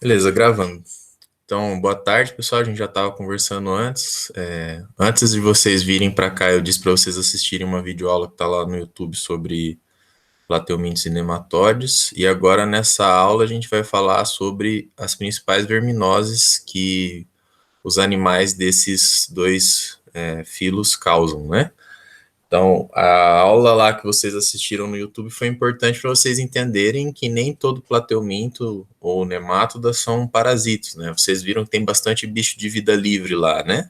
Beleza, gravando. Então, boa tarde, pessoal. A gente já estava conversando antes. Antes de vocês virem para cá, eu disse para vocês assistirem uma videoaula que está lá no YouTube sobre plateumintos e nematóides. E agora, nessa aula, a gente vai falar sobre as principais verminoses que os animais desses dois filos causam, né? Então, a aula lá que vocês assistiram no YouTube foi importante para vocês entenderem que nem todo plateuminto ou nemátoda são parasitos, né? Vocês viram que tem bastante bicho de vida livre lá, né?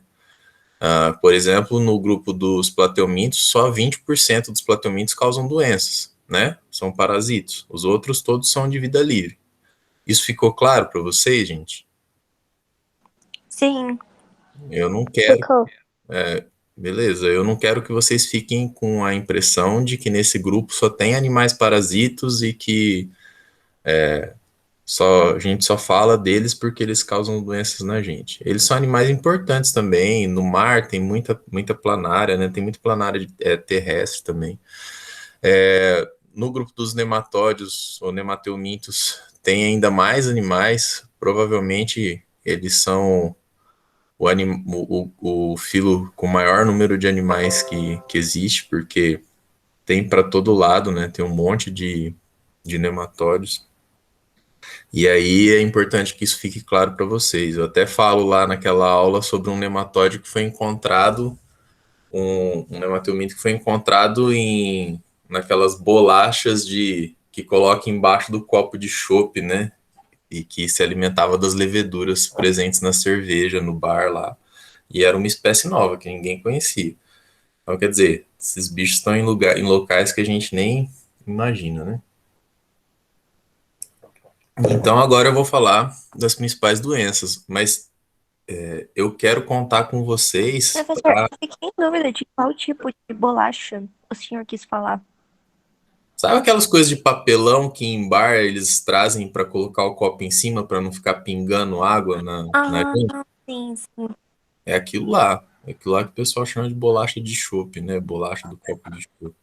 Por exemplo, no grupo dos plateumintos, só 20% dos plateumintos causam doenças, né? São parasitos. Os outros todos são de vida livre. Isso ficou claro para vocês, gente? Sim. Eu não quero. Ficou. Beleza, eu não quero que vocês fiquem com a impressão de que nesse grupo só tem animais parasitos e que a gente só fala deles porque eles causam doenças na gente. Eles são animais importantes também. No mar tem muita planária, né? Tem muita planária terrestre também. No grupo dos nematóides ou nemateumintos tem ainda mais animais. Provavelmente eles são o filo com o maior número de animais que existe, porque tem para todo lado, né? Tem um monte de nematóides. E aí é importante que isso fique claro para vocês. Eu até falo lá naquela aula sobre um nematóide que foi encontrado, um nemateuminto que foi encontrado naquelas bolachas que coloca embaixo do copo de chopp, né? E que se alimentava das leveduras presentes na cerveja, no bar lá. E era uma espécie nova que ninguém conhecia. Então, quer dizer, esses bichos estão em locais que a gente nem imagina, né? Então, agora eu vou falar das principais doenças, mas eu quero contar com vocês. Professor, eu fiquei em dúvida de qual tipo de bolacha o senhor quis falar. Sabe aquelas coisas de papelão que em bar eles trazem para colocar o copo em cima para não ficar pingando água na Ah, gente? sim, sim. É aquilo lá. É aquilo lá que o pessoal chama de bolacha de chopp, né? Bolacha do copo de chopp.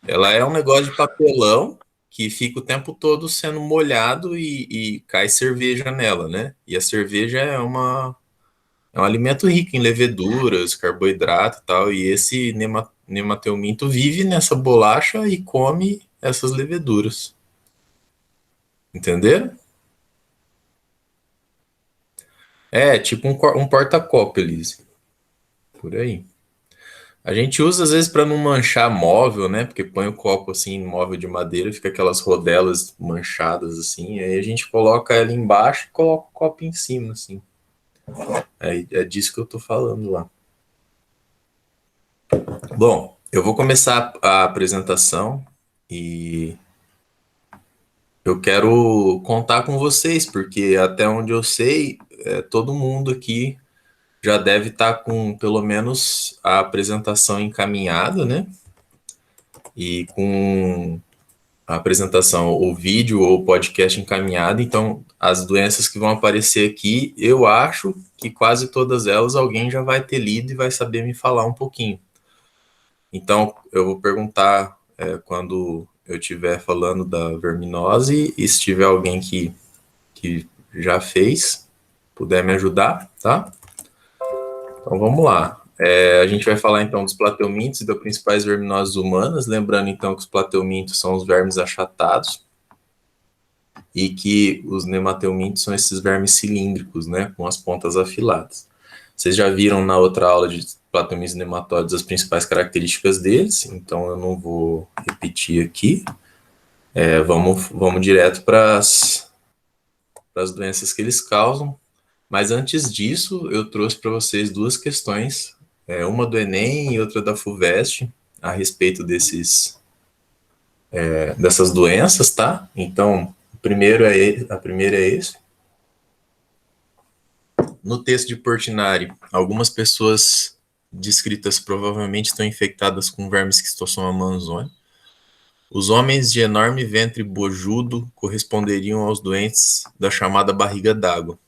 Ela é um negócio de papelão que fica o tempo todo sendo molhado e cai cerveja nela, né? E a cerveja é um alimento rico em leveduras, carboidrato e tal, e esse nemateuminto vive nessa bolacha e come essas leveduras. Entenderam? É tipo um porta-copo, Elise. Por aí. A gente usa às vezes para não manchar móvel, né? Porque põe o copo assim em móvel de madeira, fica aquelas rodelas manchadas assim. Aí a gente coloca ela embaixo e coloca o copo em cima, assim. É disso que eu tô falando lá. Bom, eu vou começar a apresentação e eu quero contar com vocês, porque até onde eu sei, todo mundo aqui já deve estar com pelo menos a apresentação encaminhada, né? E com a apresentação, o vídeo ou podcast encaminhado. Então, as doenças que vão aparecer aqui, eu acho que quase todas elas alguém já vai ter lido e vai saber me falar um pouquinho. Então, eu vou perguntar quando eu estiver falando da verminose e se tiver alguém que já fez, puder me ajudar, tá? Então vamos lá. A gente vai falar então dos plateumintos e das principais verminoses humanas, lembrando então que os plateumintos são os vermes achatados e que os nemateumintos são esses vermes cilíndricos, né, com as pontas afiladas. Vocês já viram na outra aula de plateumintos e nematóides as principais características deles, então eu não vou repetir aqui. Vamos direto para as doenças que eles causam. Mas antes disso, eu trouxe para vocês duas questões, uma do Enem e outra da FUVEST, a respeito dessas doenças, tá? Então, a primeira é esse. No texto de Portinari, algumas pessoas descritas provavelmente estão infectadas com vermes Schistosoma manzoni. Os homens de enorme ventre bojudo corresponderiam aos doentes da chamada barriga d'água.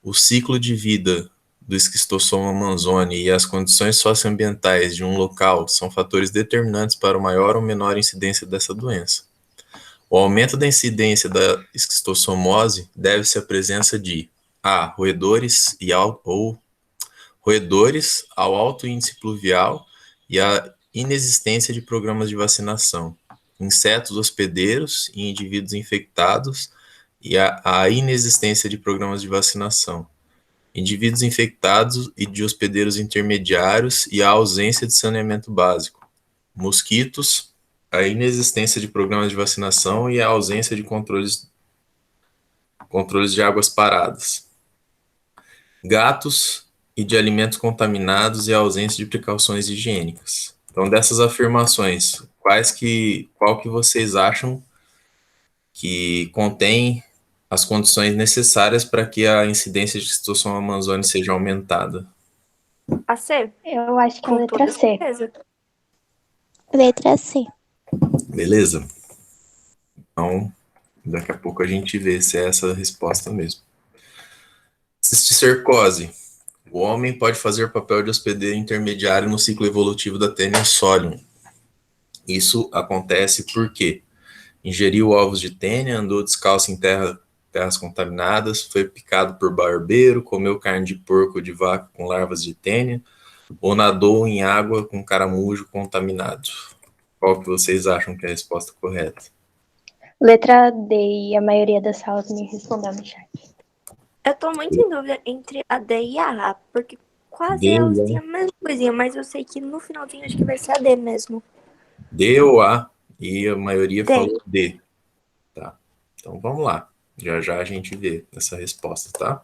O ciclo de vida do Schistosoma manzoni e as condições socioambientais de um local são fatores determinantes para o maior ou menor incidência dessa doença. O aumento da incidência da esquistossomose deve-se à presença de A. Roedores ao alto índice pluvial e à inexistência de programas de vacinação, insetos hospedeiros e indivíduos infectados e a inexistência de programas de vacinação, indivíduos infectados e de hospedeiros intermediários e a ausência de saneamento básico, mosquitos, a inexistência de programas de vacinação e a ausência de controles de águas paradas, gatos e de alimentos contaminados e a ausência de precauções higiênicas. Então, dessas afirmações, qual que vocês acham que contém as condições necessárias para que a incidência de esquistossoma amazônica seja aumentada? A C? Eu acho que é a Com letra toda C. certeza. Letra C. Beleza? Então, daqui a pouco a gente vê se é essa a resposta mesmo. Cisticercose. O homem pode fazer papel de hospedeiro intermediário no ciclo evolutivo da Taenia solium. Isso acontece porque ingeriu ovos de tênia, andou descalço em terras contaminadas, foi picado por barbeiro, comeu carne de porco ou de vaca com larvas de tênia, ou nadou em água com caramujo contaminado. Qual que vocês acham que é a resposta correta? Letra D, e a maioria das salas me respondeu no chat. Eu tô muito em dúvida entre a D e a A, porque quase D, elas né? têm a mesma coisinha, mas eu sei que no finalzinho acho que vai ser a D mesmo. D ou A, e a maioria D. falou D. Tá. Então vamos lá. Já já a gente vê essa resposta, tá?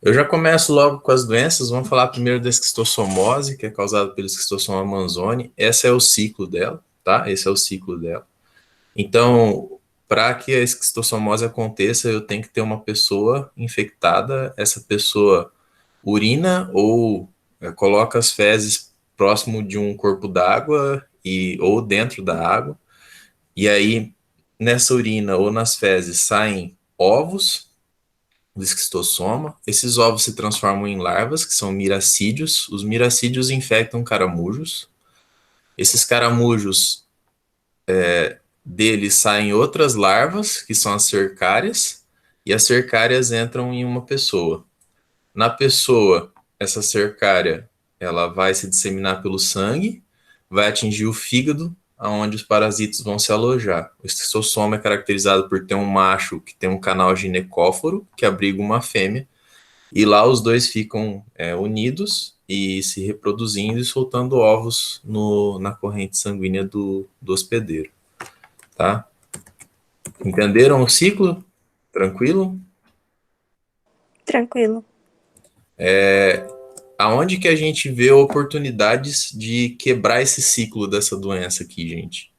Eu já começo logo com as doenças. Vamos falar primeiro da esquistossomose, que é causada pelo esquistossoma amazônica. Esse é o ciclo dela, tá? Esse é o ciclo dela. Então, para que a esquistossomose aconteça, eu tenho que ter uma pessoa infectada. Essa pessoa urina ou coloca as fezes próximo de um corpo d'água ou dentro da água. E aí, nessa urina ou nas fezes saem ovos do esquistossoma. Esses ovos se transformam em larvas, que são miracídios. Os miracídios infectam caramujos. Esses caramujos, deles saem outras larvas, que são as cercárias, e as cercárias entram em uma pessoa. Na pessoa, essa cercária, ela vai se disseminar pelo sangue, vai atingir o fígado, aonde os parasitas vão se alojar. O esquistossoma é caracterizado por ter um macho que tem um canal ginecóforo, que abriga uma fêmea, e lá os dois ficam unidos e se reproduzindo e soltando ovos na corrente sanguínea do hospedeiro. Tá? Entenderam o ciclo? Tranquilo? Tranquilo. Aonde que a gente vê oportunidades de quebrar esse ciclo dessa doença aqui, gente?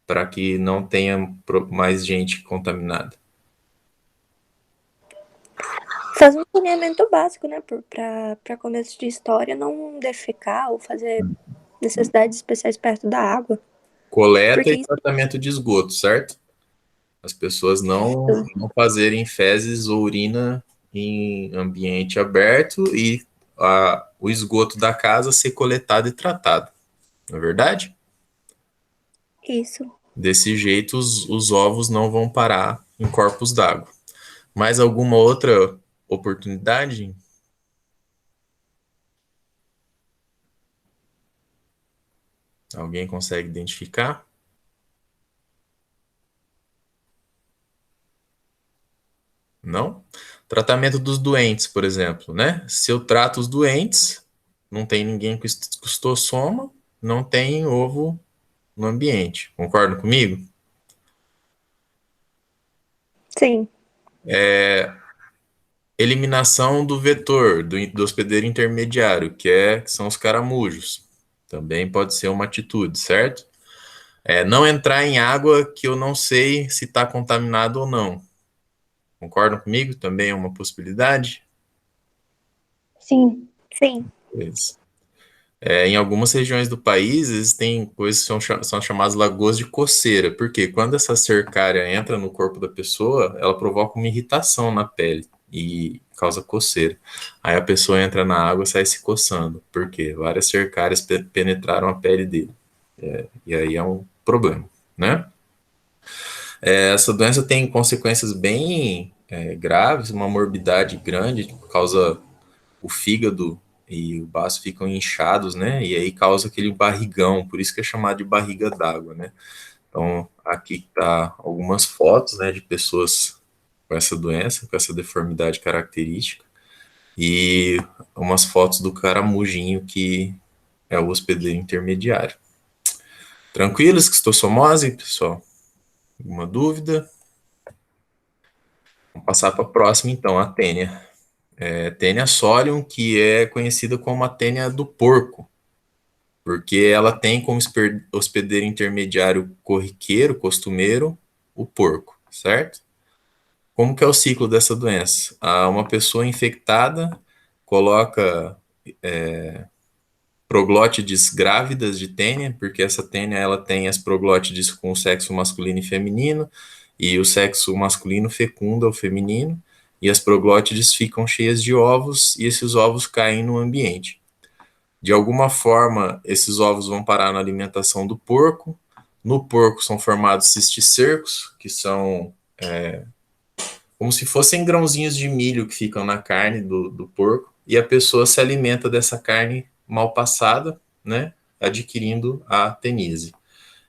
Para que não tenha mais gente contaminada. Faz um saneamento básico, né? Pra começo de história, não defecar ou fazer necessidades especiais perto da água. Coleta Porque e isso tratamento de esgoto, certo? As pessoas não fazerem fezes ou urina em ambiente aberto e o esgoto da casa ser coletado e tratado. Não é verdade? Isso. Desse jeito, os ovos não vão parar em corpos d'água. Mais alguma outra oportunidade? Alguém consegue identificar? Não? Tratamento dos doentes, por exemplo, né? Se eu trato os doentes, não tem ninguém com esquistossoma, não tem ovo no ambiente. Concordam comigo? Sim. Eliminação do vetor, do hospedeiro intermediário, que são os caramujos. Também pode ser uma atitude, certo? Não entrar em água que eu não sei se está contaminado ou não. Concordam comigo? Também é uma possibilidade? Sim. Sim. Beleza. Em algumas regiões do país existem coisas que são chamadas lagoas de coceira, porque quando essa cercária entra no corpo da pessoa, ela provoca uma irritação na pele e causa coceira. Aí a pessoa entra na água e sai se coçando, porque várias cercárias penetraram a pele dele. E aí é um problema, né? Essa doença tem consequências bem graves, uma morbidade grande, causa o fígado e o baço ficam inchados, né? E aí causa aquele barrigão, por isso que é chamado de barriga d'água, né? Então, aqui tá algumas fotos, né, de pessoas com essa doença, com essa deformidade característica, e umas fotos do caramujinho, que é o hospedeiro intermediário. Tranquilo, esquistossomose, pessoal? Alguma dúvida? Vamos passar para a próxima, então, a tênia. Tênia solium, que é conhecida como a tênia do porco, porque ela tem como hospedeiro intermediário corriqueiro, costumeiro, o porco, certo? Como que é o ciclo dessa doença? Uma pessoa infectada coloca proglótides grávidas de tênia, porque essa tênia ela tem as proglótides com o sexo masculino e feminino, e o sexo masculino fecunda o feminino, e as proglótides ficam cheias de ovos, e esses ovos caem no ambiente. De alguma forma, esses ovos vão parar na alimentação do porco. No porco são formados cisticercos, que são como se fossem grãozinhos de milho que ficam na carne do porco, e a pessoa se alimenta dessa carne mal passada, né, adquirindo a teníase.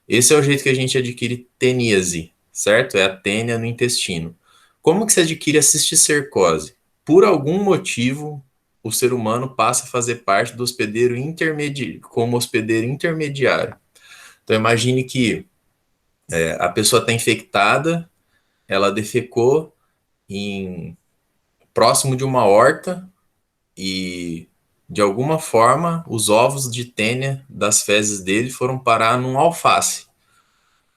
Esse é o jeito que a gente adquire teníase, certo? É a tênia no intestino. Como que se adquire a cisticercose? Por algum motivo, o ser humano passa a fazer parte do hospedeiro intermediário, como hospedeiro intermediário. Então imagine que a pessoa está infectada, ela defecou próximo de uma horta e, de alguma forma, os ovos de tênia das fezes dele foram parar num alface.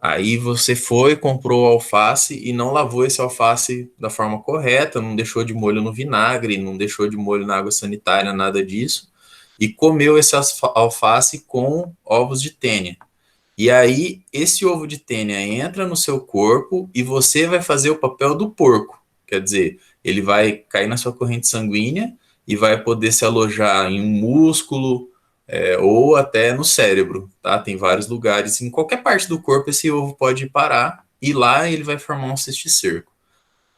Aí você foi, comprou o alface e não lavou esse alface da forma correta, não deixou de molho no vinagre, não deixou de molho na água sanitária, nada disso, e comeu esse alface com ovos de tênia. E aí, esse ovo de tênia entra no seu corpo e você vai fazer o papel do porco. Quer dizer, ele vai cair na sua corrente sanguínea e vai poder se alojar em um músculo ou até no cérebro, tá? Tem vários lugares, em qualquer parte do corpo esse ovo pode parar e lá ele vai formar um cisticerco.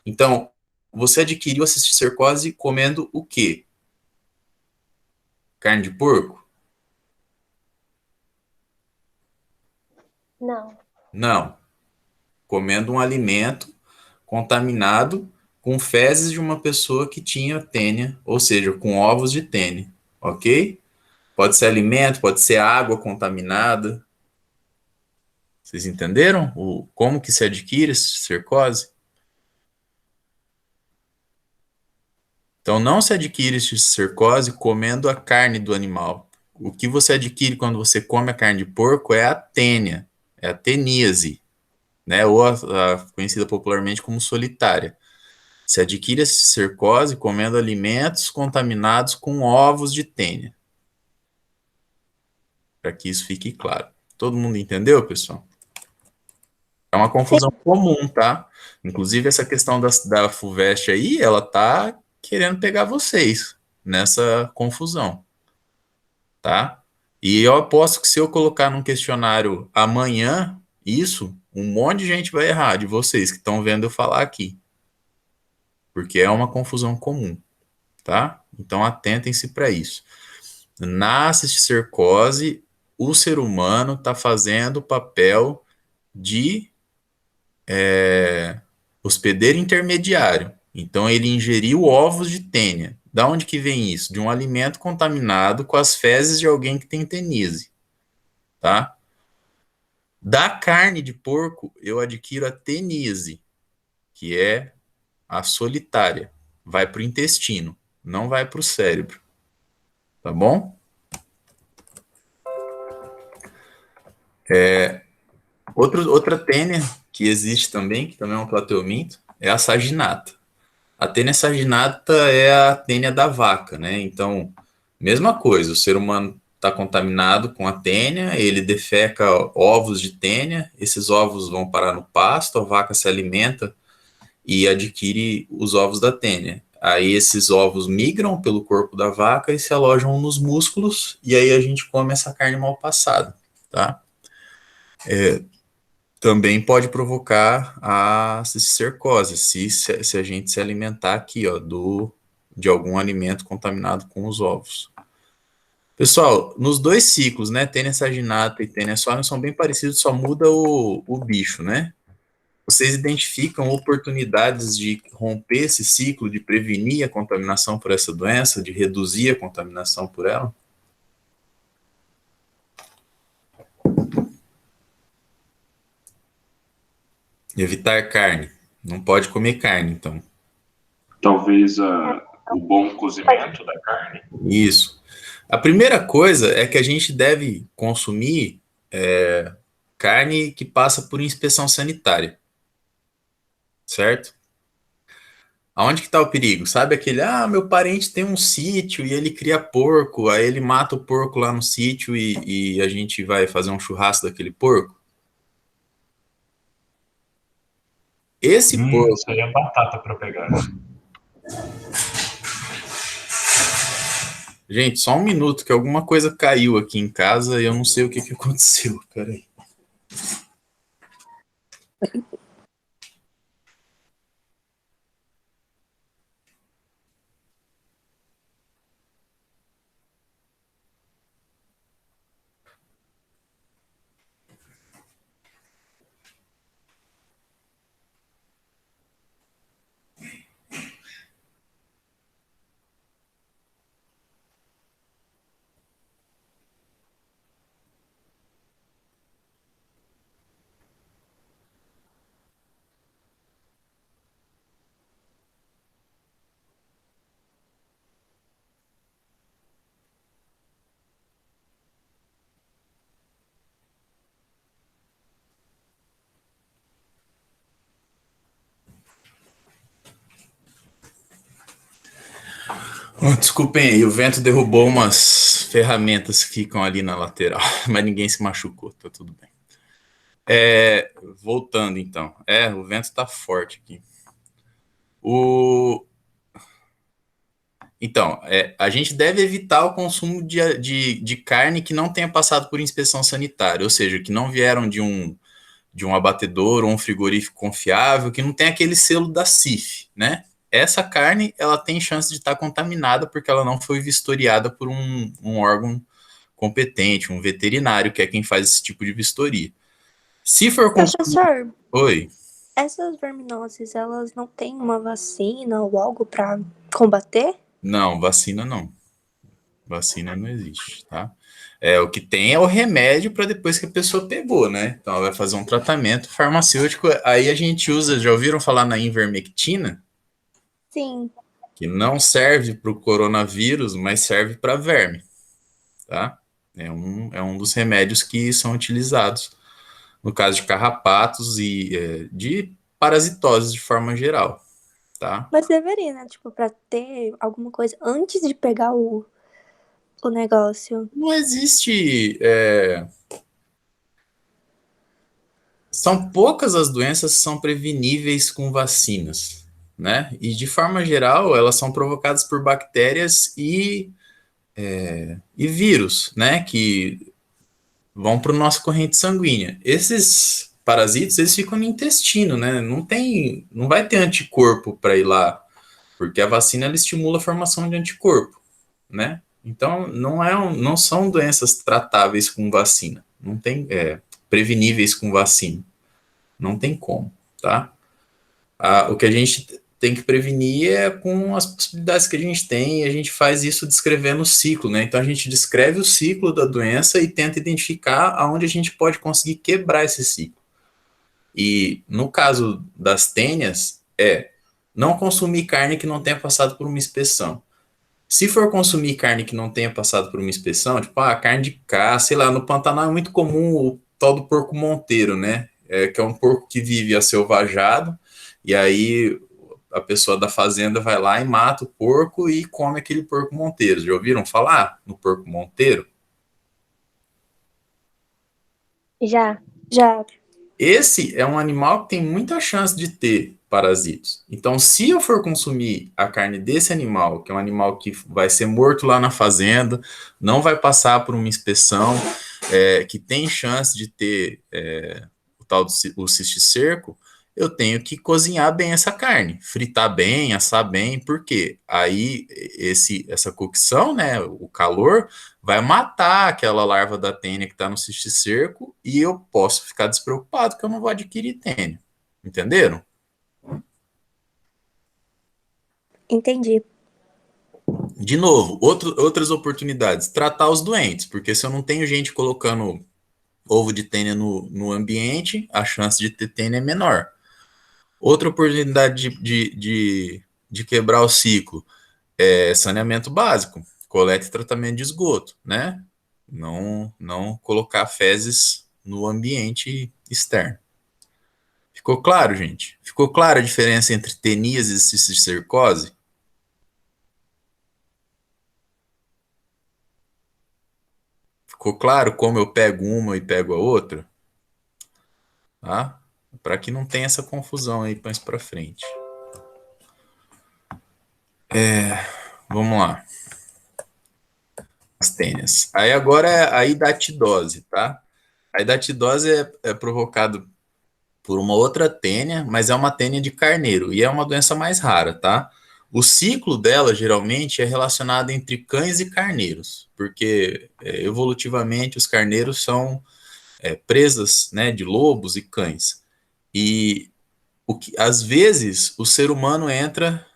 Então, você adquiriu a cisticercose comendo o quê? Carne de porco? Não. Não. Comendo um alimento contaminado com fezes de uma pessoa que tinha tênia, ou seja, com ovos de tênia, ok? Pode ser alimento, pode ser água contaminada. Vocês entenderam como que se adquire essa cercose? Então, não se adquire essa cercose comendo a carne do animal. O que você adquire quando você come a carne de porco é a tênia, é a teníase, né? Ou conhecida popularmente como solitária. Se adquire essa cercose comendo alimentos contaminados com ovos de tênia. Para que isso fique claro. Todo mundo entendeu, pessoal? É uma confusão comum, tá? Inclusive, essa questão da FUVEST aí, ela tá querendo pegar vocês nessa confusão, tá? E eu aposto que se eu colocar num questionário amanhã, isso, um monte de gente vai errar, de vocês que estão vendo eu falar aqui. Porque é uma confusão comum, tá? Então, atentem-se para isso. Na cisticercose, o ser humano está fazendo o papel de hospedeiro intermediário. Então, ele ingeriu ovos de tênia. Da onde que vem isso? De um alimento contaminado com as fezes de alguém que tem teníase, tá? Da carne de porco, eu adquiro a teníase, que é a solitária. Vai para o intestino, não vai para o cérebro. Tá bom? Outra tênia que existe também, que também é um plateuminto, é a saginata. A tênia saginata é a tênia da vaca, né? Então, mesma coisa, o ser humano está contaminado com a tênia, ele defeca ovos de tênia, esses ovos vão parar no pasto, a vaca se alimenta e adquire os ovos da tênia. Aí esses ovos migram pelo corpo da vaca e se alojam nos músculos, e aí a gente come essa carne mal passada, tá? também pode provocar a cisticercose, se a gente se alimentar aqui, ó, de algum alimento contaminado com os ovos. Pessoal, nos dois ciclos, né, Taenia saginata e Taenia solium são bem parecidos, só muda o bicho, né? Vocês identificam oportunidades de romper esse ciclo, de prevenir a contaminação por essa doença, de reduzir a contaminação por ela? Evitar carne. Não pode comer carne, então. Talvez o bom cozimento da carne. Isso. A primeira coisa é que a gente deve consumir carne que passa por inspeção sanitária. Certo? Aonde que está o perigo? Sabe aquele, meu parente tem um sítio e ele cria porco, aí ele mata o porco lá no sítio e a gente vai fazer um churrasco daquele porco? Esse porco... Isso aí é batata para pegar. Gente, só um minuto, que alguma coisa caiu aqui em casa e eu não sei o que aconteceu. Peraí. Desculpem aí, o vento derrubou umas ferramentas que ficam ali na lateral, mas ninguém se machucou, tá tudo bem. Voltando então, o vento tá forte aqui. Então, a gente deve evitar o consumo de carne que não tenha passado por inspeção sanitária, ou seja, que não vieram de um abatedor ou um frigorífico confiável, que não tem aquele selo da CIF, né? Essa carne, ela tem chance de estar contaminada porque ela não foi vistoriada por um órgão competente, um veterinário, que é quem faz esse tipo de vistoria. Se for Professor, Oi. Essas verminoses, elas não têm uma vacina ou algo para combater? Não, vacina não. Vacina não existe, tá? O que tem é o remédio para depois que a pessoa pegou, né? Então, ela vai fazer um tratamento farmacêutico. Aí a gente usa, já ouviram falar na ivermectina? Sim. Que não serve para o coronavírus, mas serve para verme, tá? É um dos remédios que são utilizados no caso de carrapatos e de parasitoses de forma geral, tá? Mas deveria, né? Tipo, pra ter alguma coisa antes de pegar o negócio. Não existe... São poucas as doenças que são preveníveis com vacinas, né? E de forma geral, elas são provocadas por bactérias e vírus, né? Que vão para a nossa corrente sanguínea. Esses parasitas, eles ficam no intestino, né? Não vai ter anticorpo para ir lá, porque a vacina ela estimula a formação de anticorpo, né? Então, não são doenças tratáveis com vacina. Não tem preveníveis com vacina. Não tem como, tá? O que a gente tem que prevenir é com as possibilidades que a gente tem, e a gente faz isso descrevendo o ciclo, né? Então, a gente descreve o ciclo da doença e tenta identificar aonde a gente pode conseguir quebrar esse ciclo. E, no caso das tênias, não consumir carne que não tenha passado por uma inspeção. Se for consumir carne que não tenha passado por uma inspeção, tipo, carne de caça, sei lá, no Pantanal é muito comum o tal do porco monteiro, né? Que é um porco que vive aselvajado, e aí a pessoa da fazenda vai lá e mata o porco e come aquele porco monteiro. Já ouviram falar no porco monteiro? Já. Esse é um animal que tem muita chance de ter parasitos. Então, se eu for consumir a carne desse animal, que é um animal que vai ser morto lá na fazenda, não vai passar por uma inspeção, que tem chance de ter tal o cisticerco, eu tenho que cozinhar bem essa carne, fritar bem, assar bem, porque aí essa cocção, né, o calor, vai matar aquela larva da tênia que está no cisticerco e eu posso ficar despreocupado que eu não vou adquirir tênia. Entenderam? Entendi. De novo, outras oportunidades. Tratar os doentes, porque se eu não tenho gente colocando ovo de tênia no ambiente, a chance de ter tênia é menor. Outra oportunidade de quebrar o ciclo é saneamento básico, coleta e tratamento de esgoto, né? Não colocar fezes no ambiente externo. Ficou claro, gente? Ficou clara a diferença entre teníase e cisticercose? Ficou claro como eu pego uma e pego a outra? Tá? Para que não tenha essa confusão aí mais para frente. Vamos lá. As tênias. Aí agora é a hidatidose, tá? A hidatidose é provocada por uma outra tênia, mas é uma tênia de carneiro e é uma doença mais rara, tá? O ciclo dela geralmente é relacionado entre cães e carneiros, porque evolutivamente os carneiros são presas, né, de lobos e cães. E às vezes o ser humano entra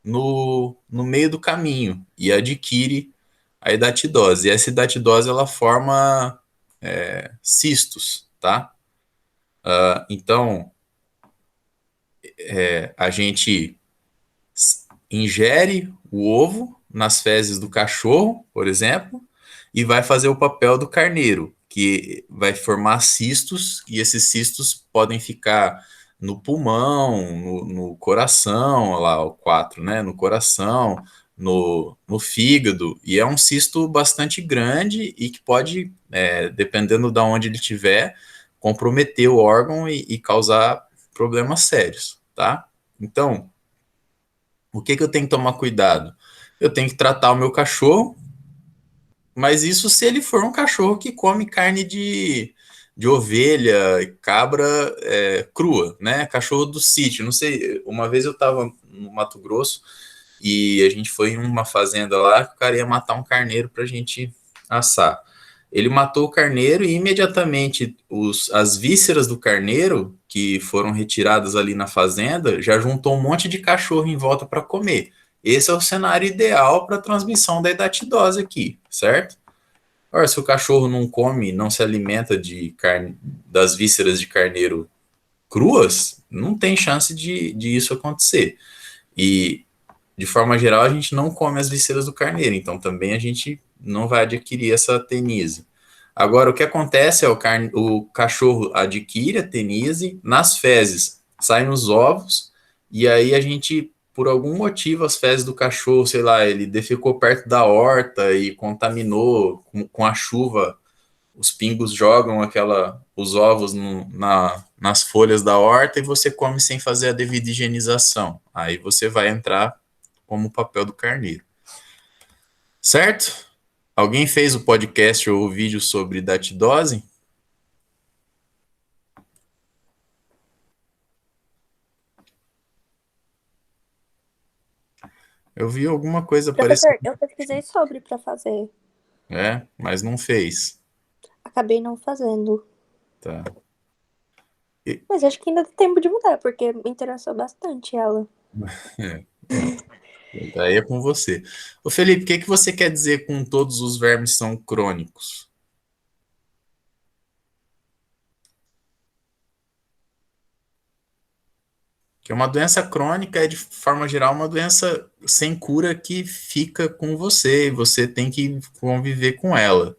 no meio do caminho e adquire a hidatidose. E essa hidatidose ela forma cistos, tá? Então, a gente ingere o ovo nas fezes do cachorro, por exemplo, e vai fazer o papel do carneiro, que vai formar cistos, e esses cistos podem ficar no pulmão, no coração, lá o 4, né? No coração, no fígado, e é um cisto bastante grande e que pode, dependendo de onde ele estiver, comprometer o órgão e causar problemas sérios, tá? Então, o que eu tenho que tomar cuidado? Eu tenho que tratar o meu cachorro, mas isso se ele for um cachorro que come carne de ovelha e cabra crua, né? Cachorro do sítio. Não sei, uma vez eu estava no Mato Grosso e a gente foi em uma fazenda lá que o cara ia matar um carneiro para a gente assar. Ele matou o carneiro e imediatamente as vísceras do carneiro, que foram retiradas ali na fazenda, já juntou um monte de cachorro em volta para comer. Esse é o cenário ideal para a transmissão da hidatidose aqui, certo? Ora, se o cachorro não come, não se alimenta de carne, das vísceras de carneiro cruas, não tem chance de isso acontecer. E, de forma geral, a gente não come as vísceras do carneiro, então também a gente não vai adquirir essa tenise. Agora, o que acontece é o cachorro adquire a tenise nas fezes, saem os ovos, e aí a gente, por algum motivo, as fezes do cachorro, sei lá, ele defecou perto da horta e contaminou com a chuva, os pingos jogam os ovos nas folhas da horta e você come sem fazer a devida higienização. Aí você vai entrar como o papel do carneiro. Certo? Alguém fez o podcast ou o vídeo sobre hidatidose? Eu vi alguma coisa Professor, parecida. eu pesquisei sobre para fazer. Mas não fez. Acabei não fazendo. Tá. Mas acho que ainda dá tempo de mudar, porque me interessou bastante ela. Daí é com você. Ô Felipe, o que você quer dizer com todos os vermes são crônicos? Que uma doença crônica é, de forma geral, uma doença sem cura que fica com você e você tem que conviver com ela.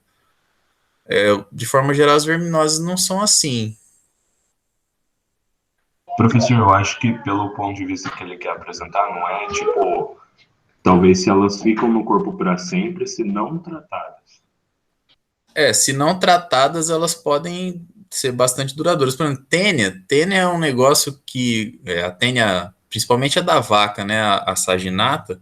De forma geral, as verminoses não são assim. Professor, eu acho que pelo ponto de vista que ele quer apresentar, não é tipo, talvez se elas ficam no corpo para sempre, se não tratadas. Se não tratadas, elas podem ser bastante duradouras. Por exemplo, tênia é um negócio que a tênia, principalmente a da vaca, né, a saginata,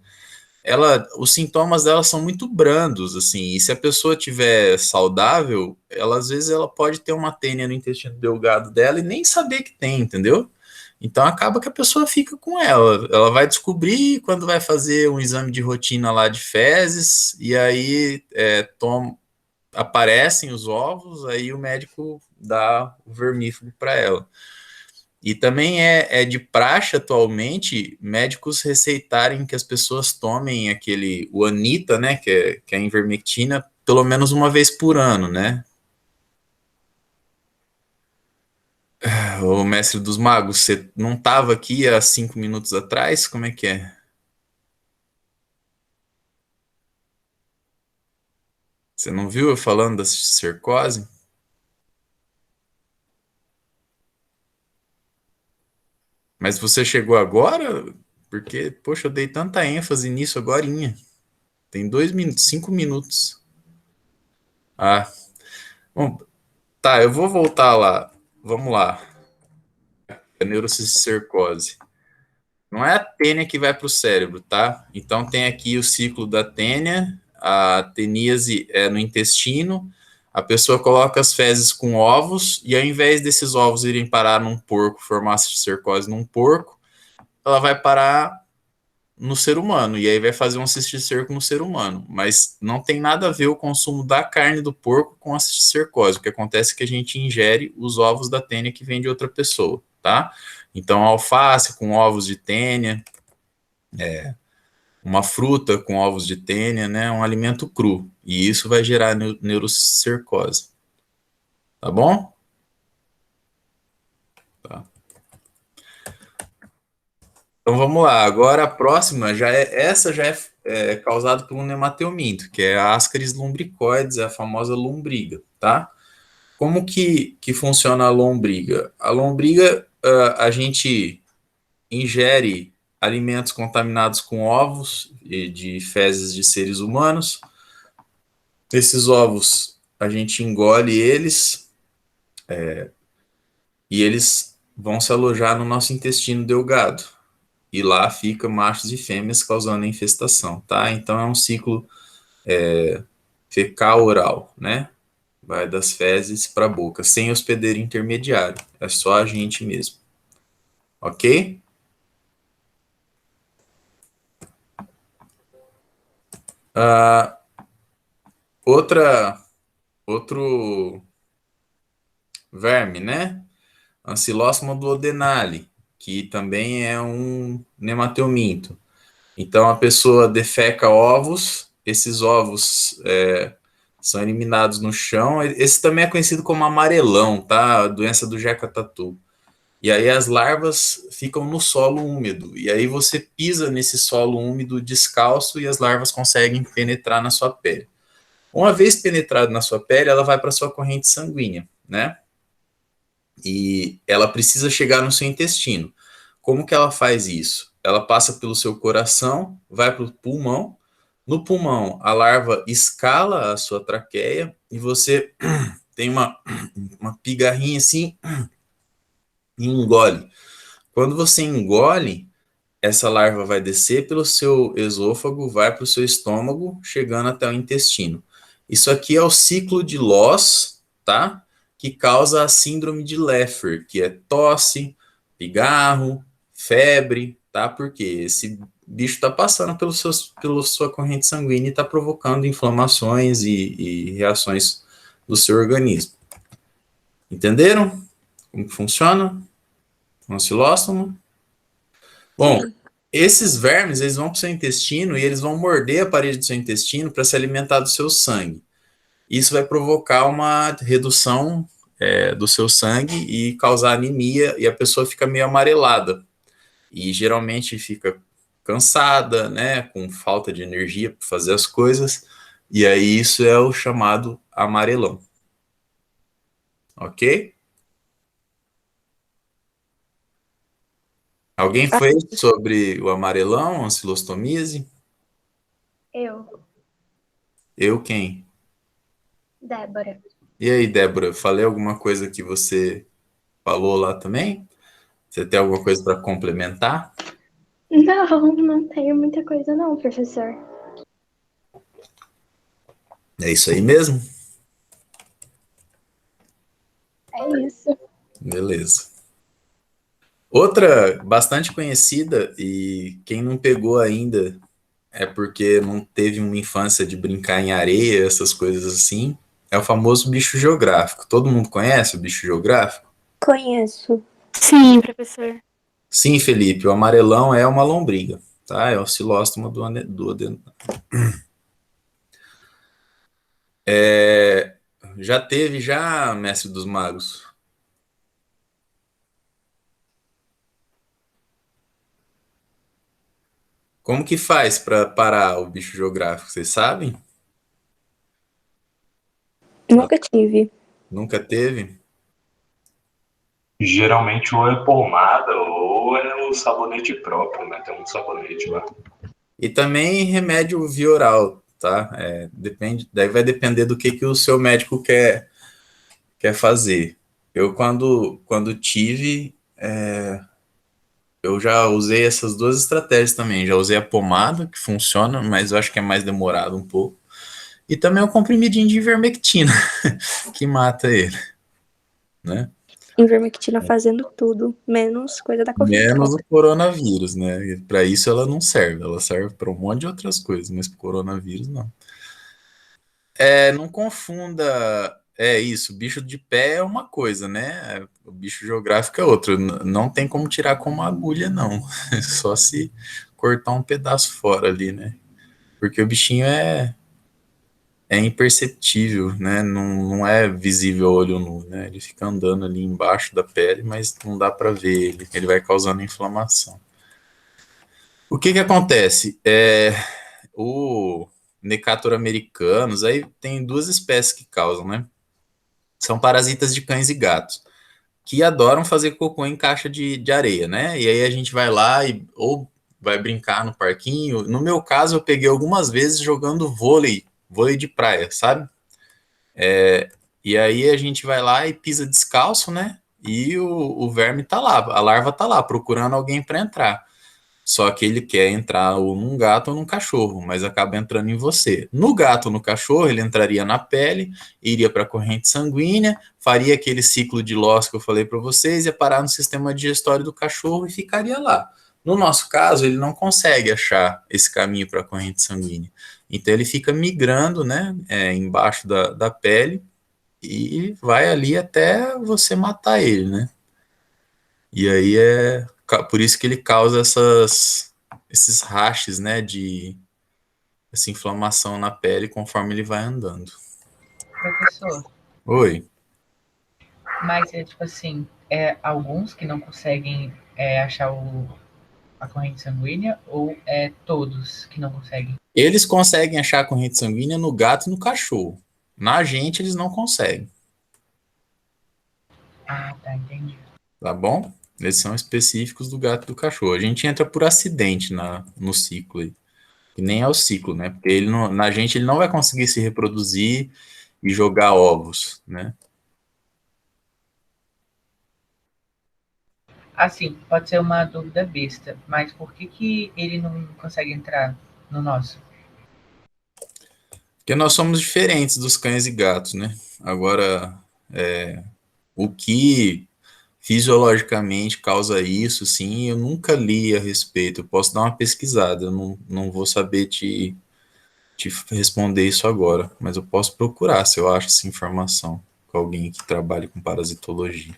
os sintomas dela são muito brandos, assim, e se a pessoa tiver saudável, ela às vezes ela pode ter uma tênia no intestino delgado dela e nem saber que tem, entendeu? Então acaba que a pessoa fica com ela vai descobrir quando vai fazer um exame de rotina lá de fezes, e aí aparecem os ovos, aí o médico dá o vermífugo para ela. E também é de praxe atualmente médicos receitarem que as pessoas tomem o Anita, né, que é a ivermectina, pelo menos uma vez por ano, né? O mestre dos magos, você não estava aqui há 5 minutos atrás? Como é que é? Você não viu eu falando da cistercose? Mas você chegou agora? Porque, poxa, eu dei tanta ênfase nisso agorinha. Tem 2 minutos, 5 minutos. Ah, bom, tá, eu vou voltar lá. Vamos lá. A neurocistercose. Não é a tênia que vai para o cérebro, tá? Então tem aqui o ciclo da tênia, a teníase é no intestino, a pessoa coloca as fezes com ovos, e ao invés desses ovos irem parar num porco, formar cistercose num porco, ela vai parar no ser humano, e aí vai fazer um cisticerco no ser humano, mas não tem nada a ver o consumo da carne do porco com a cisticercose. O que acontece é que a gente ingere os ovos da tênia que vem de outra pessoa, tá? Então, alface com ovos de tênia, uma fruta com ovos de tênia, né? Um alimento cru, e isso vai gerar neurocistercose, tá bom? Tá. Então vamos lá, agora a próxima essa já é causada por um nemateuminto, que é a Ascaris lumbricoides, a famosa lombriga, tá? Como que funciona a lombriga? A lombriga, a gente ingere alimentos contaminados com ovos de fezes de seres humanos. Esses ovos, a gente engole eles, e eles vão se alojar no nosso intestino delgado. E lá fica machos e fêmeas causando a infestação, tá? Então é um ciclo fecal oral, né? Vai das fezes para a boca, sem hospedeiro intermediário. É só a gente mesmo. Ok? Outro verme, né? Ancilosoma duodenale, que também é um nemateuminto. Então a pessoa defeca ovos, esses ovos são eliminados no chão. Esse também é conhecido como amarelão, tá? A doença do Jeca-Tatu. E aí as larvas ficam no solo úmido. E aí você pisa nesse solo úmido descalço e as larvas conseguem penetrar na sua pele. Uma vez penetrada na sua pele, ela vai para a sua corrente sanguínea, né? E ela precisa chegar no seu intestino. Como que ela faz isso? Ela passa pelo seu coração, vai para o pulmão. No pulmão, a larva escala a sua traqueia e você tem uma pigarrinha assim e engole. Quando você engole, essa larva vai descer pelo seu esôfago, vai para o seu estômago, chegando até o intestino. Isso aqui é o ciclo de Loss, tá? Que causa a síndrome de Leffer, que é tosse, pigarro, febre, tá? Porque esse bicho está passando pela sua corrente sanguínea e está provocando inflamações e reações do seu organismo. Entenderam como que funciona o ancilóstomo? Bom, esses vermes, eles vão para o seu intestino e eles vão morder a parede do seu intestino para se alimentar do seu sangue. Isso vai provocar uma redução do seu sangue e causar anemia, e a pessoa fica meio amarelada. E geralmente fica cansada, né, com falta de energia para fazer as coisas, e aí isso é o chamado amarelão. Ok? Alguém fez sobre o amarelão, ancilostomíase? Eu, Eu quem? Débora. E aí, Débora, falei alguma coisa que você falou lá também? Você tem alguma coisa para complementar? Não tenho muita coisa não, professor. É isso aí mesmo? É isso. Beleza. Outra bastante conhecida, e quem não pegou ainda é porque não teve uma infância de brincar em areia, essas coisas assim, é o famoso bicho geográfico. Todo mundo conhece o bicho geográfico? Conheço. Sim, professor. Sim, Felipe, o amarelão é uma lombriga, tá? É o Silóstoma já teve, já, Mestre dos Magos? Como que faz para parar o bicho geográfico? Vocês sabem? Nunca tive. Nunca teve? Geralmente ou é pomada ou é o sabonete próprio, né? Tem um sabonete lá. E também remédio via oral, tá? Depende, daí vai depender do que o seu médico quer fazer. Eu, quando tive, eu já usei essas duas estratégias também. Já usei a pomada, que funciona, mas eu acho que é mais demorado um pouco. E também o comprimidinho de ivermectina, que mata ele, né? Ivermectina fazendo tudo, menos coisa da Covid. Menos o coronavírus, né? Para isso ela não serve. Ela serve para um monte de outras coisas, mas para o coronavírus não. Não confunda. É isso, bicho de pé é uma coisa, né? O bicho geográfico é outro. Não tem como tirar com uma agulha, não. Só se cortar um pedaço fora ali, né? Porque o bichinho é imperceptível, né? Não é visível a olho nu, né? Ele fica andando ali embaixo da pele, mas não dá para ver ele. Ele vai causando inflamação. O que acontece? O Necator americanos, aí tem duas espécies que causam, né? São parasitas de cães e gatos, que adoram fazer cocô em caixa de areia, né? E aí a gente vai lá ou vai brincar no parquinho. No meu caso, eu peguei algumas vezes jogando vôlei de praia, sabe? E aí a gente vai lá e pisa descalço, né? E o verme tá lá, a larva tá lá, procurando alguém para entrar. Só que ele quer entrar ou num gato ou num cachorro, mas acaba entrando em você. No gato ou no cachorro, ele entraria na pele, iria para a corrente sanguínea, faria aquele ciclo de Loss que eu falei para vocês, ia parar no sistema digestório do cachorro e ficaria lá. No nosso caso, ele não consegue achar esse caminho para a corrente sanguínea. Então ele fica migrando, né, embaixo da pele e vai ali até você matar ele, né? E aí por isso que ele causa esses rachos, né, de essa inflamação na pele conforme ele vai andando. Professor, Oi. mas é tipo assim, alguns que não conseguem achar a corrente sanguínea ou é todos que não conseguem? Eles conseguem achar a corrente sanguínea no gato e no cachorro. Na gente, eles não conseguem. Ah, tá, entendi. Tá bom? Eles são específicos do gato e do cachorro. A gente entra por acidente no ciclo aí. E nem é o ciclo, né? Porque na gente ele não vai conseguir se reproduzir e jogar ovos, né? Assim, pode ser uma dúvida besta, mas por que ele não consegue entrar no nosso? Porque nós somos diferentes dos cães e gatos, né? Agora, o que fisiologicamente causa isso, sim, eu nunca li a respeito. Eu posso dar uma pesquisada, eu não vou saber te responder isso agora, mas eu posso procurar se eu acho essa informação com alguém que trabalhe com parasitologia.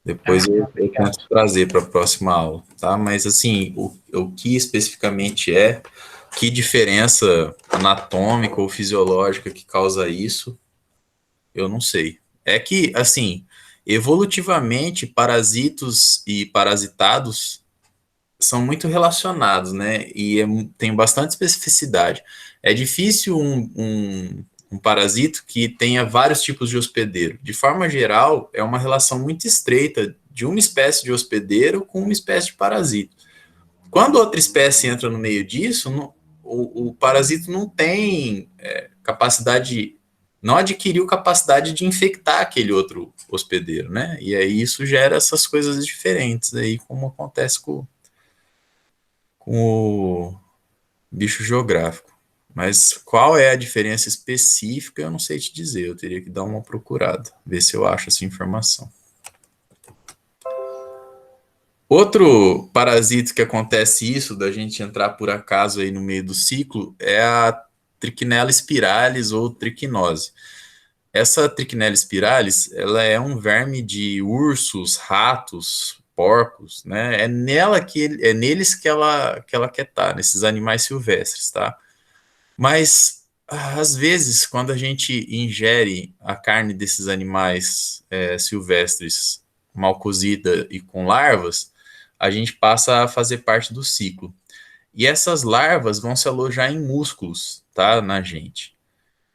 Depois Tá, eu obrigado. tento trazer para a próxima aula, tá? Mas assim, o que especificamente que diferença anatômica ou fisiológica que causa isso, eu não sei. É que, assim, evolutivamente, parasitos e parasitados são muito relacionados, né? E tem bastante especificidade. É difícil um parasito que tenha vários tipos de hospedeiro. De forma geral, é uma relação muito estreita de uma espécie de hospedeiro com uma espécie de parasito. Quando outra espécie entra no meio disso, o parasito não tem capacidade, não adquiriu capacidade de infectar aquele outro hospedeiro, né? E aí isso gera essas coisas diferentes aí, como acontece com o bicho geográfico. Mas qual é a diferença específica, eu não sei te dizer. Eu teria que dar uma procurada, ver se eu acho essa informação. Outro parasito que acontece isso, da gente entrar por acaso aí no meio do ciclo, é a Trichinella spiralis ou triquinose. Essa Trichinella spiralis, ela é um verme de ursos, ratos, porcos, né? É neles que ela quer estar, nesses animais silvestres, tá? Mas às vezes, quando a gente ingere a carne desses animais silvestres mal cozida e com larvas, a gente passa a fazer parte do ciclo. E essas larvas vão se alojar em músculos, tá, na gente.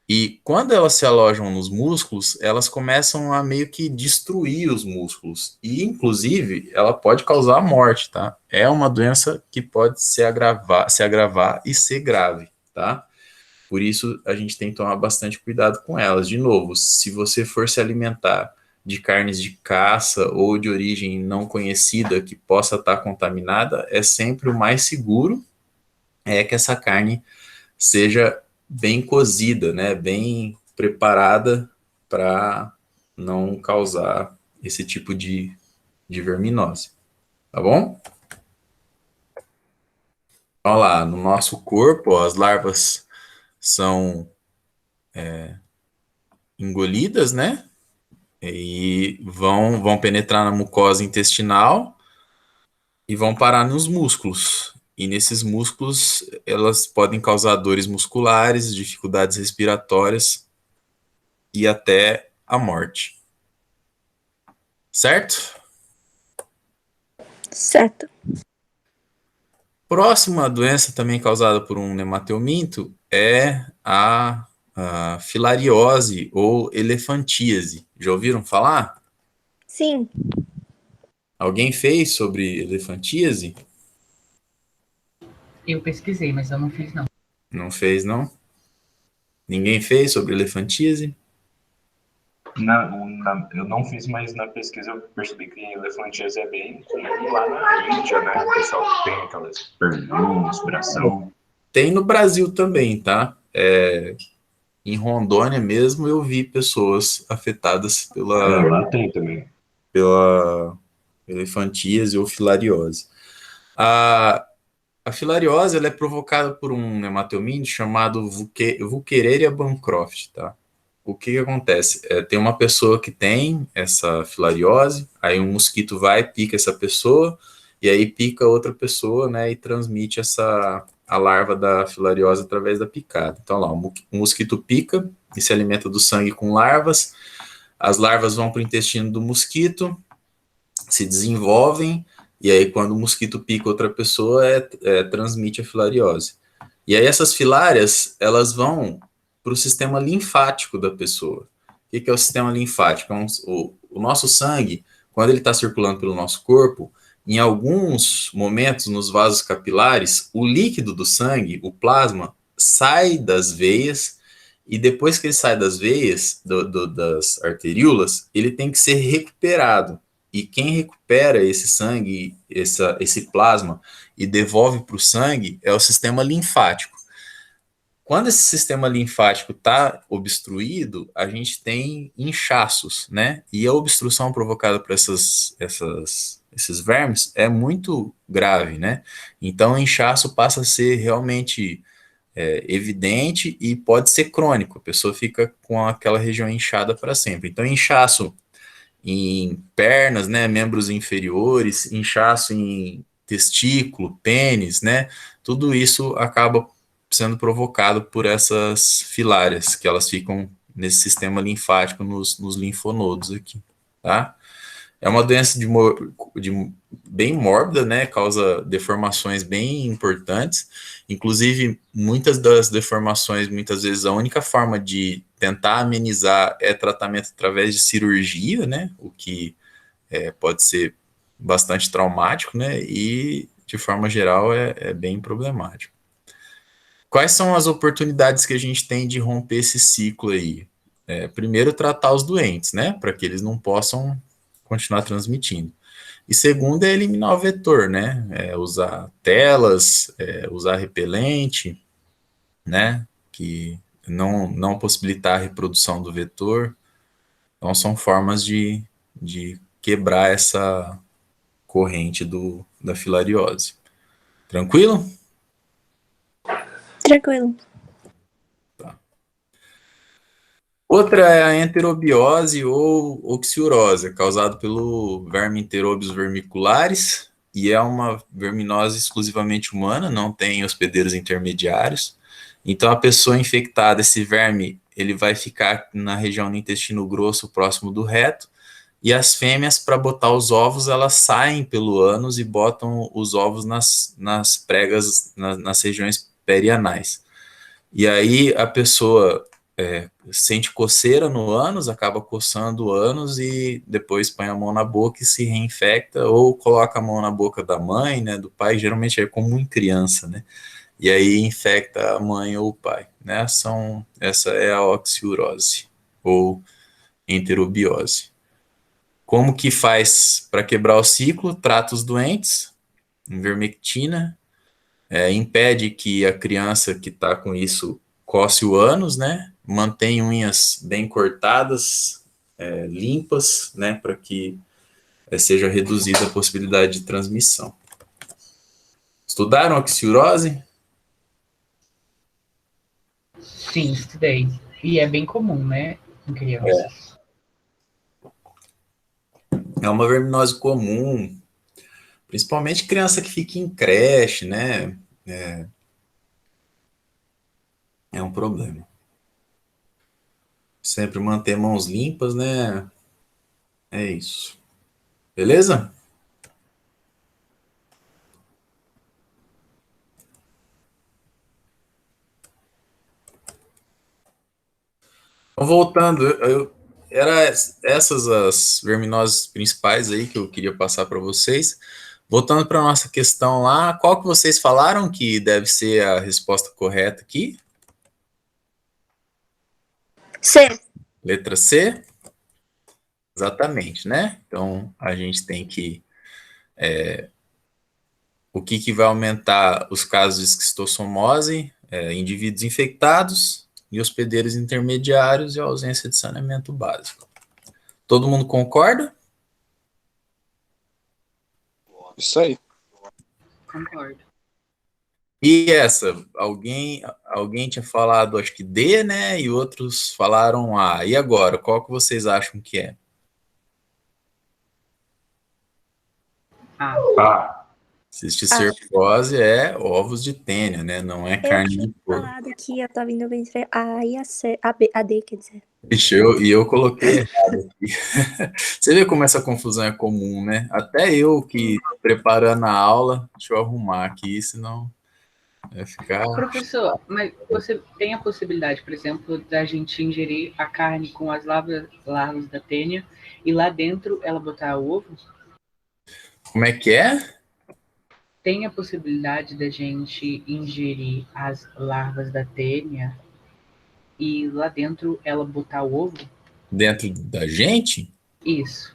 E quando elas se alojam nos músculos, elas começam a meio que destruir os músculos. E, inclusive, ela pode causar a morte, tá? É uma doença que pode se agravar e ser grave, tá? Por isso, a gente tem que tomar bastante cuidado com elas. De novo, se você for se alimentar de carnes de caça ou de origem não conhecida que possa estar contaminada, é sempre o mais seguro que essa carne seja bem cozida, né, bem preparada para não causar esse tipo de verminose. Tá bom? Olha lá, no nosso corpo, ó, as larvas são engolidas, né? E vão penetrar na mucosa intestinal e vão parar nos músculos. E nesses músculos, elas podem causar dores musculares, dificuldades respiratórias e até a morte. Certo? Certo. Próxima doença também causada por um nemateuminto é a filariose ou elefantíase. Já ouviram falar? Sim. Alguém fez sobre elefantíase? Eu pesquisei, mas eu não fiz, não. Não fez, não? Ninguém fez sobre elefantíase? Eu não fiz, mas na pesquisa eu percebi que elefantíase é bem comum lá na Índia, né? O pessoal tem aquelas perninhas, bração. Tem no Brasil também, tá? Em Rondônia mesmo eu vi pessoas afetadas Lá tem também. pela elefantíase ou filariose. A filariose ela é provocada por um nemateuminto chamado Wuchereria bancroft, tá? O que acontece? Tem uma pessoa que tem essa filariose, aí um mosquito vai, pica essa pessoa, e aí pica outra pessoa, né, e transmite a larva da filariose através da picada. Então, lá, o mosquito pica e se alimenta do sangue com larvas, as larvas vão para o intestino do mosquito, se desenvolvem, e aí quando o mosquito pica outra pessoa, transmite a filariose. E aí essas filárias, elas vão para o sistema linfático da pessoa. O que é o sistema linfático? O nosso sangue, quando ele está circulando pelo nosso corpo, em alguns momentos nos vasos capilares, o líquido do sangue, o plasma, sai das veias, e depois que ele sai das veias, das arteríolas, ele tem que ser recuperado. E quem recupera esse sangue, esse plasma, e devolve para o sangue é o sistema linfático. Quando esse sistema linfático está obstruído, a gente tem inchaços, né? E a obstrução provocada por esses vermes é muito grave, né? Então, o inchaço passa a ser realmente evidente e pode ser crônico. A pessoa fica com aquela região inchada para sempre. Então, inchaço em pernas, né, membros inferiores, inchaço em testículo, pênis, né, tudo isso acaba sendo provocado por essas filárias, que elas ficam nesse sistema linfático, nos linfonodos aqui, tá? É uma doença bem mórbida, né, causa deformações bem importantes, inclusive muitas das deformações, muitas vezes a única forma de tentar amenizar é tratamento através de cirurgia, né, o que pode ser bastante traumático, né, e de forma geral é bem problemático. Quais são as oportunidades que a gente tem de romper esse ciclo aí? Primeiro, tratar os doentes, né, para que eles não possam continuar transmitindo. E segundo é eliminar o vetor, né? Usar telas, usar repelente, né? Que não possibilitar a reprodução do vetor. Então são formas de quebrar essa corrente da filariose. Tranquilo? Tranquilo. Outra é a enterobiose ou oxiurose, causada pelo verme Enterobius vermiculares, e é uma verminose exclusivamente humana, não tem hospedeiros intermediários. Então, a pessoa infectada, esse verme, ele vai ficar na região do intestino grosso, próximo do reto, e as fêmeas, para botar os ovos, elas saem pelo ânus e botam os ovos nas pregas, nas regiões perianais. E aí a pessoa sente coceira no ânus, acaba coçando o ânus e depois põe a mão na boca e se reinfecta, ou coloca a mão na boca da mãe, né, do pai, geralmente é comum em criança, né, e aí infecta a mãe ou o pai, né, essa é a oxiurose, ou enterobiose. Como que faz para quebrar o ciclo? Trata os doentes, ivermectina, impede que a criança que está com isso coce o ânus, né? Mantém unhas bem cortadas, limpas, né? Para que seja reduzida a possibilidade de transmissão. Estudaram oxiurose? Sim, estudei. E é bem comum, né? Em crianças. É uma verminose comum, principalmente criança que fica em creche, né? É um problema. Sempre manter mãos limpas, né? É isso. Beleza? Então, voltando, era essas as verminoses principais aí que eu queria passar para vocês. Voltando para a nossa questão lá, qual que vocês falaram que deve ser a resposta correta aqui? C. Letra C? Exatamente, né? Então, a gente tem que... o que vai aumentar os casos de esquistossomose? Indivíduos infectados e hospedeiros intermediários e a ausência de saneamento básico. Todo mundo concorda? Isso aí. Concordo. E essa, alguém tinha falado, acho que D, né? E outros falaram A. E agora, qual que vocês acham que é? Ah, Cisticercose é ovos de tênia, né? Não é Eu carne tinha de porco. falado que eu tava indo entre A e a C. A D, quer dizer. Ixi, eu coloquei errado aqui. Você vê como essa confusão é comum, né? Até eu que tô preparando a aula, deixa eu arrumar aqui, senão vai ficar... Professor, mas você tem a possibilidade, por exemplo, da gente ingerir a carne com as larvas da tênia e lá dentro ela botar o ovo? Como é que é? Tem a possibilidade da gente ingerir as larvas da tênia e lá dentro ela botar o ovo? Dentro da gente? Isso.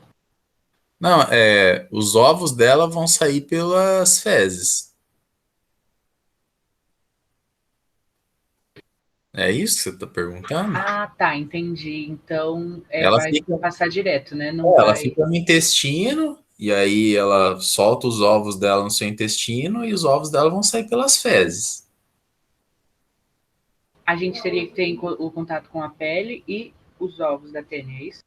Não, os ovos dela vão sair pelas fezes. É isso que você está perguntando? Ah, tá, entendi. Então Ela vai fica, passar direto, né? Não ela vai. fica no intestino, e aí ela solta os ovos dela no seu intestino, e os ovos dela vão sair pelas fezes. A gente teria que ter o contato com a pele e os ovos da tênia, é isso?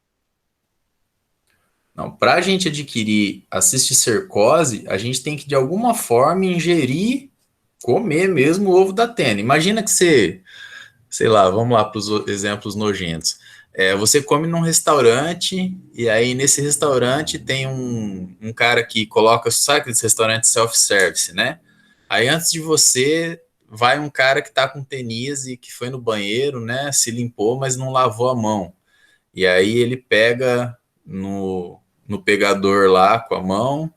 Não, para a gente adquirir a cisticercose, a gente tem que, de alguma forma, ingerir, comer mesmo o ovo da tênia. Imagina que você, sei lá, vamos lá para os exemplos nojentos. Você come num restaurante, e aí nesse restaurante tem um cara que coloca, sabe aqueles restaurantes self-service, né? Aí antes de você, vai um cara que está com teníase, que foi no banheiro, né? Se limpou, mas não lavou a mão. E aí ele pega no pegador lá com a mão,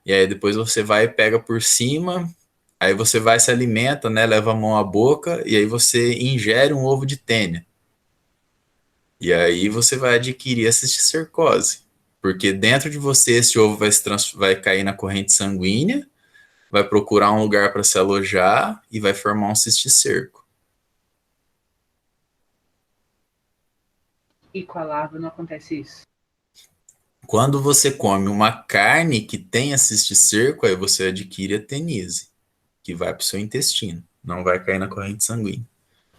e aí depois você vai e pega por cima, aí você vai se alimenta, né? Leva a mão à boca, e aí você ingere um ovo de tênia. E aí você vai adquirir a cisticercose. Porque dentro de você, esse ovo vai cair na corrente sanguínea, vai procurar um lugar para se alojar e vai formar um cisticerco. E com a larva não acontece isso. Quando você come uma carne que tenha cisticerco, aí você adquire a teníase, que vai para o seu intestino, não vai cair na corrente sanguínea.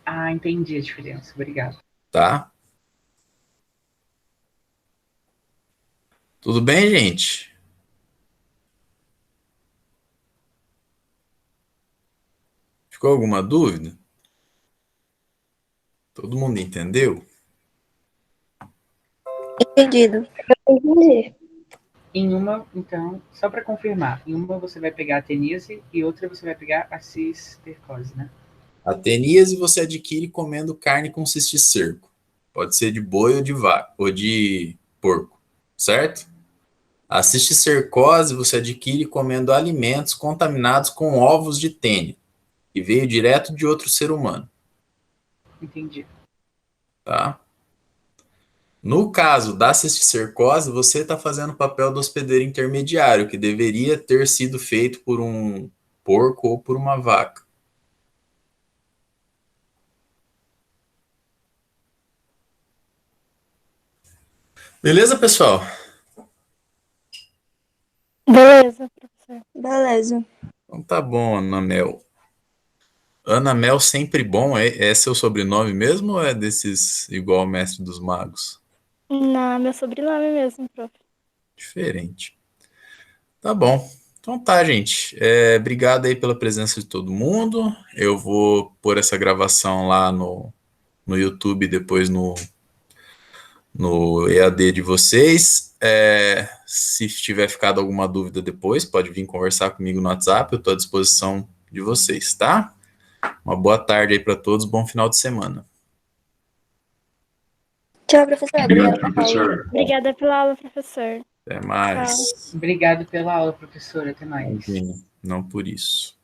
Ah, entendi a diferença. Obrigado. Tá? Tudo bem, gente? Ficou alguma dúvida? Todo mundo entendeu? Entendido. Entendi. Em uma, então, só para confirmar, em uma você vai pegar a teníase e outra você vai pegar a cistercose, né? A teníase você adquire comendo carne com cisticerco. Pode ser de boi ou de vaca, ou de porco, certo? A cisticercose você adquire comendo alimentos contaminados com ovos de tênia, que veio direto de outro ser humano, Entendi. tá? No caso da cisticercose, você está fazendo o papel do hospedeiro intermediário, que deveria ter sido feito por um porco ou por uma vaca. Beleza, pessoal? Beleza, professor. Beleza. Então tá bom, Ana Mel. Ana Mel sempre bom, é seu sobrenome mesmo ou é desses igual ao Mestre dos Magos? Não, meu sobrenome mesmo, prof. Diferente. Tá bom. Então tá, gente. Obrigado aí pela presença de todo mundo. Eu vou pôr essa gravação lá no YouTube, depois no EAD de vocês. Se tiver ficado alguma dúvida depois, pode vir conversar comigo no WhatsApp, eu estou à disposição de vocês, tá? Uma boa tarde aí para todos, bom final de semana. Tchau, professor. Obrigado, professor. Obrigada pela aula, professor. Até mais. Obrigado pela aula, professora. Até mais. Imagina, não por isso.